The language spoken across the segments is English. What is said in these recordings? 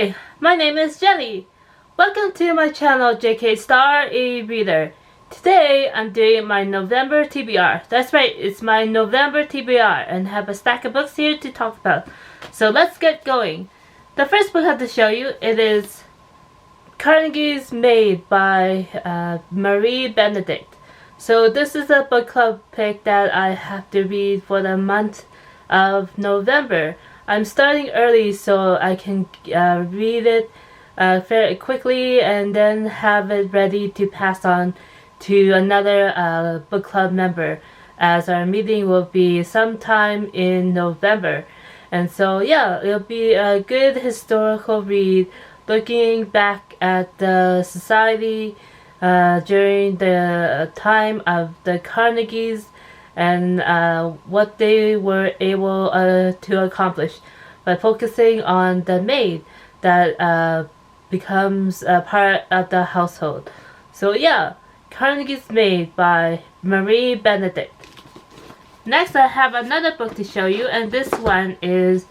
Hi, my name is Jenny. Welcome to my channel JK Star E-Reader. Today I'm doing my November TBR. That's right, it's my November TBR and have a stack of books here to talk about. So let's get going. The first book I have to show you, it is Carnegie's Maid by Marie Benedict. So this is a book club pick that I have to read for the month of November. I'm starting early so I can read it very quickly and then have it ready to pass on to another book club member, as our meeting will be sometime in November. And so yeah, it'll be a good historical read looking back at the society during the time of the Carnegies and what they were able to accomplish by focusing on the maid that becomes a part of the household. So yeah, Carnegie's Maid by Marie Benedict. Next I have another book to show you, and this one is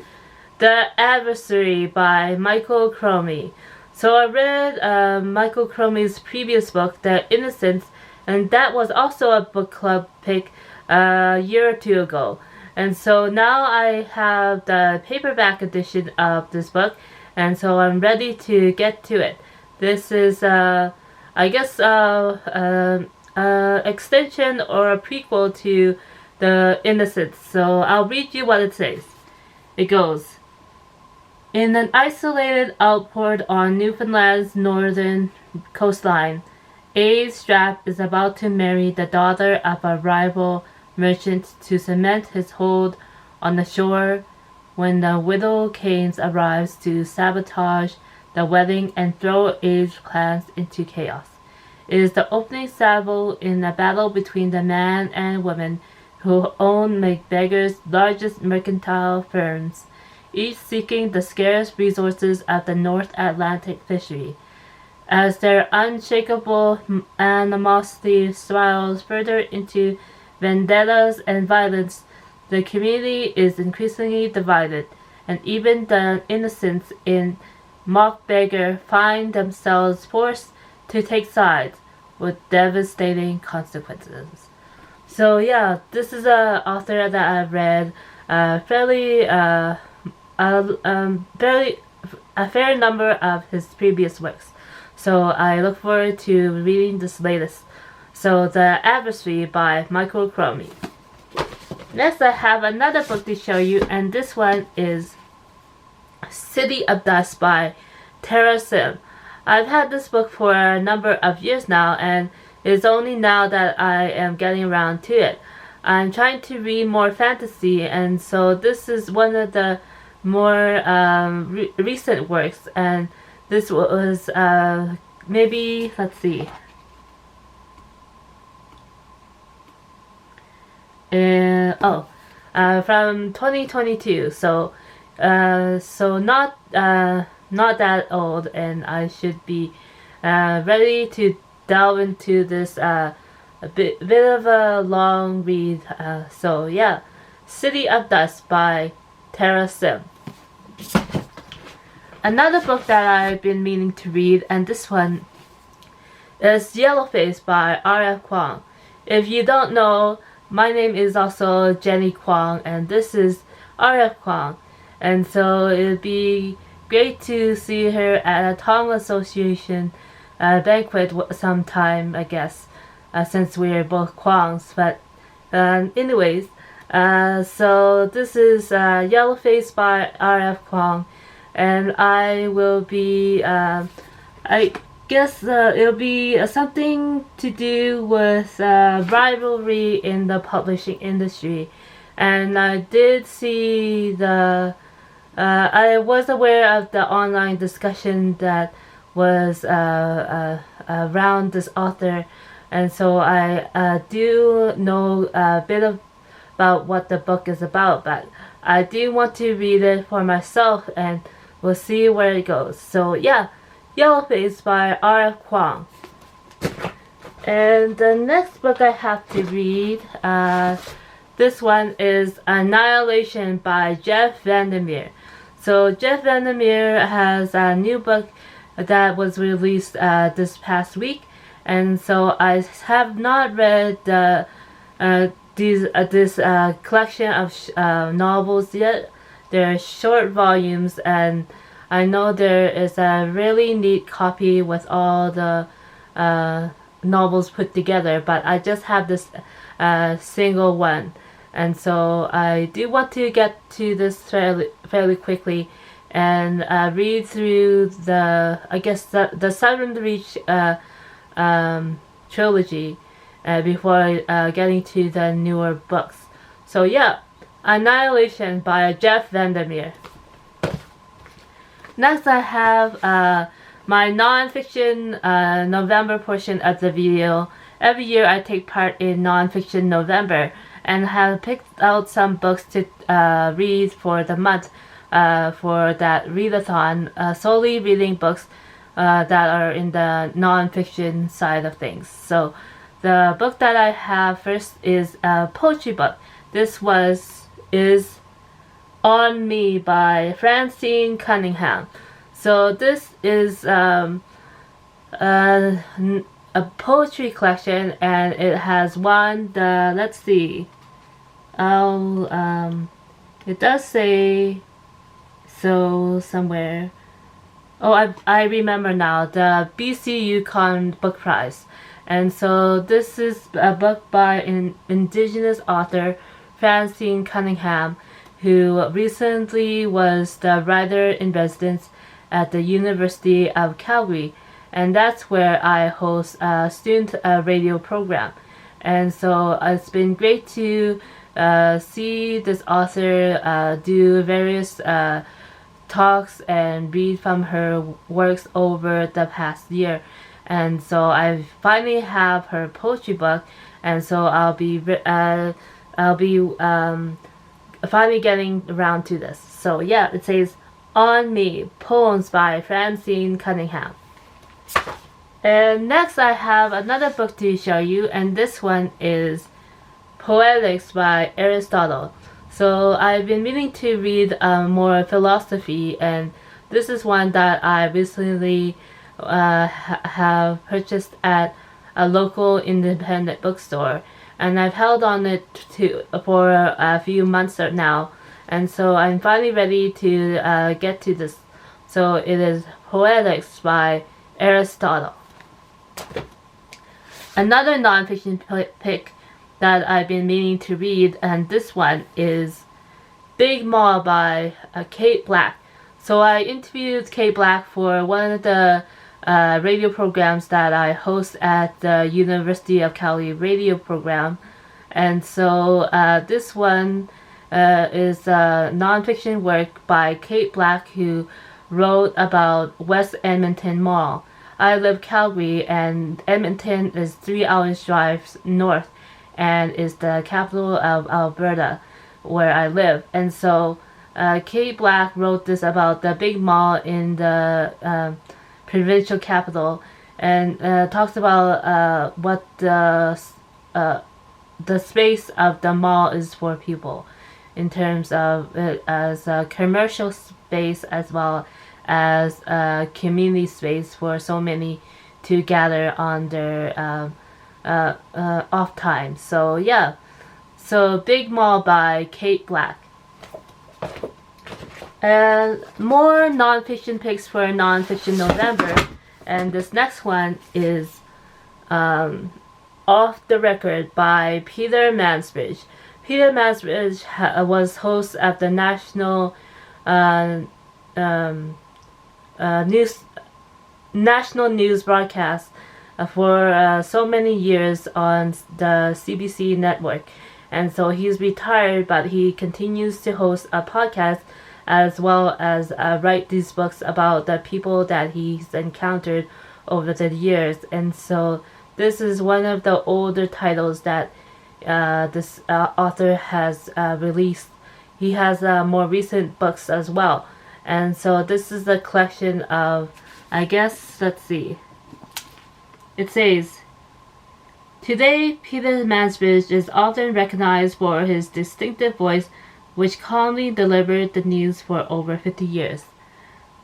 The Adversary by Michael Crummey. So I read Michael Crummey's previous book, The Innocents, and that was also a book club pick a year or two ago. And so now I have the paperback edition of this book, and so I'm ready to get to it. This is I guess extension or a prequel to The Innocents. So I'll read you what it says. It goes, in an isolated outport on Newfoundland's northern coastline, A. Strap is about to marry the daughter of a rival merchant to cement his hold on the shore when the widow Keynes arrives to sabotage the wedding and throw A's plans into chaos. It is the opening salvo in a battle between the man and woman who own McBeggar's largest mercantile firms, each seeking the scarce resources of the North Atlantic fishery. As their unshakable animosity spirals further into vendettas and violence, the community is increasingly divided, and even the innocents in MacBeggar find themselves forced to take sides, with devastating consequences. So yeah, this is an author that I've read a fair number of his previous works. So I look forward to reading this latest. So The Adversary by Michael Crummey. Next I have another book to show you, and this one is City of Dusk by Tara Sim. I've had this book for a number of years now, and it's only now that I am getting around to it. I'm trying to read more fantasy, and so this is one of the more recent works, and this was maybe, let's see, from 2022, so not that old, and I should be ready to delve into this a bit of a long read. So yeah, City of Dusk by Tara Sim. Another book that I've been meaning to read, and this one is Yellowface by R.F. Kuang. If you don't know, my name is also Jenny Kuang, and this is R.F. Kuang. And so it'd be great to see her at a Tong Association banquet sometime, I guess, since we're both Kuangs. But anyways, so this is Yellowface by R.F. Kuang, and I will be, I guess it'll be something to do with rivalry in the publishing industry. And I did see I was aware of the online discussion that was around this author, and so I do know a bit about what the book is about, but I do want to read it for myself, and we'll see where it goes. So yeah, Yellowface by R.F. Kuang. And the next book I have to read, this one is Annihilation by Jeff VanderMeer. So Jeff VanderMeer has a new book that was released this past week, and so I have not read this collection of novels yet. They're short volumes, and I know there is a really neat copy with all the novels put together, but I just have this single one, and so I do want to get to this fairly quickly and read through the Southern Reach trilogy before getting to the newer books. So yeah, Annihilation by Jeff VanderMeer. Next I have my non-fiction November portion of the video. Every year I take part in non-fiction November and have picked out some books to read for the month for that readathon, solely reading books that are in the non-fiction side of things. So the book that I have first is a poetry book. This is On Me by Francine Cunningham. So this is a poetry collection, and it has let's see, it does say so somewhere. Oh, I remember now, the BC Yukon Book Prize. And so this is a book by an Indigenous author, Francine Cunningham, who recently was the writer-in-residence at the University of Calgary, and that's where I host a student radio program. And so it's been great to see this author do various talks and read from her works over the past year. And so I finally have her poetry book, and so I'll be finally getting around to this. So yeah, it says On Me, Poems by Francine Cunningham. And next I have another book to show you, and this one is Poetics by Aristotle. So I've been meaning to read more philosophy, and this is one that I recently have purchased at a local independent bookstore, and I've held on it for a few months now, and so I'm finally ready to get to this. So it is Poetics by Aristotle. Another non-fiction pick that I've been meaning to read, and this one is Big Mall by Kate Black. So I interviewed Kate Black for one of the radio programs that I host at the University of Calgary radio program, and so this one is a non-fiction work by Kate Black, who wrote about West Edmonton Mall. I live Calgary, and Edmonton is 3 hours drive north and is the capital of Alberta, where I live. And so Kate Black wrote this about the big mall in the provincial capital, and talks about what the space of the mall is for people, in terms of it as a commercial space as well as a community space for so many to gather on their off time. So yeah, so Big Mall by Kate Black. And more non-fiction picks for non-fiction November, and this next one is Off the Record by Peter Mansbridge. Peter Mansbridge was host of the national news broadcast for so many years on the CBC network, and so he's retired, but he continues to host a podcast as well as write these books about the people that he's encountered over the years. And so this is one of the older titles that this author has released. He has more recent books as well, and so this is a collection of, I guess, let's see, it says, today Peter Mansbridge is often recognized for his distinctive voice, which calmly delivered the news for over 50 years.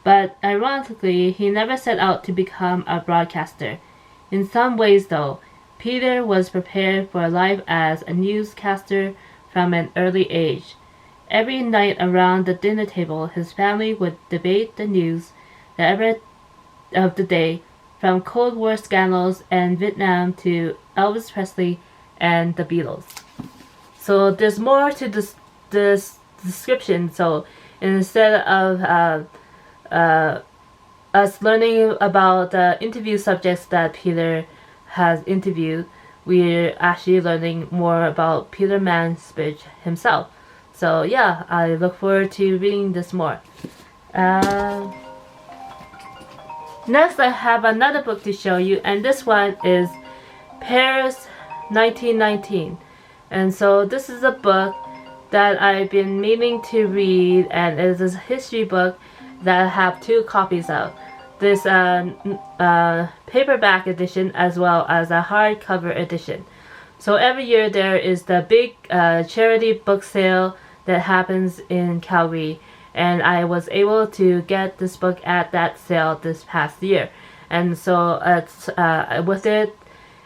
But ironically, he never set out to become a broadcaster. In some ways, though, Peter was prepared for life as a newscaster from an early age. Every night around the dinner table, his family would debate the news of the day, from Cold War scandals and Vietnam to Elvis Presley and the Beatles. So there's more to this description. So instead of us learning about the interview subjects that Peter has interviewed, we're actually learning more about Peter Mansbridge himself. So yeah, I look forward to reading this more. Next, I have another book to show you, and this one is Paris 1919. And so this is a book that I've been meaning to read, and it is a history book that I have 2 copies of. This paperback edition as well as a hardcover edition. So every year there is the big charity book sale that happens in Calgary, and I was able to get this book at that sale this past year. And so it's with it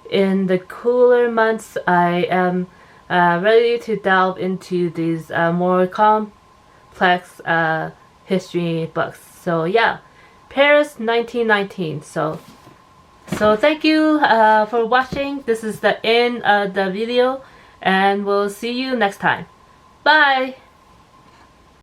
in the cooler months, I am ready to delve into these more complex history books. So yeah, Paris 1919. So thank you for watching. This is the end of the video, and we'll see you next time. Bye!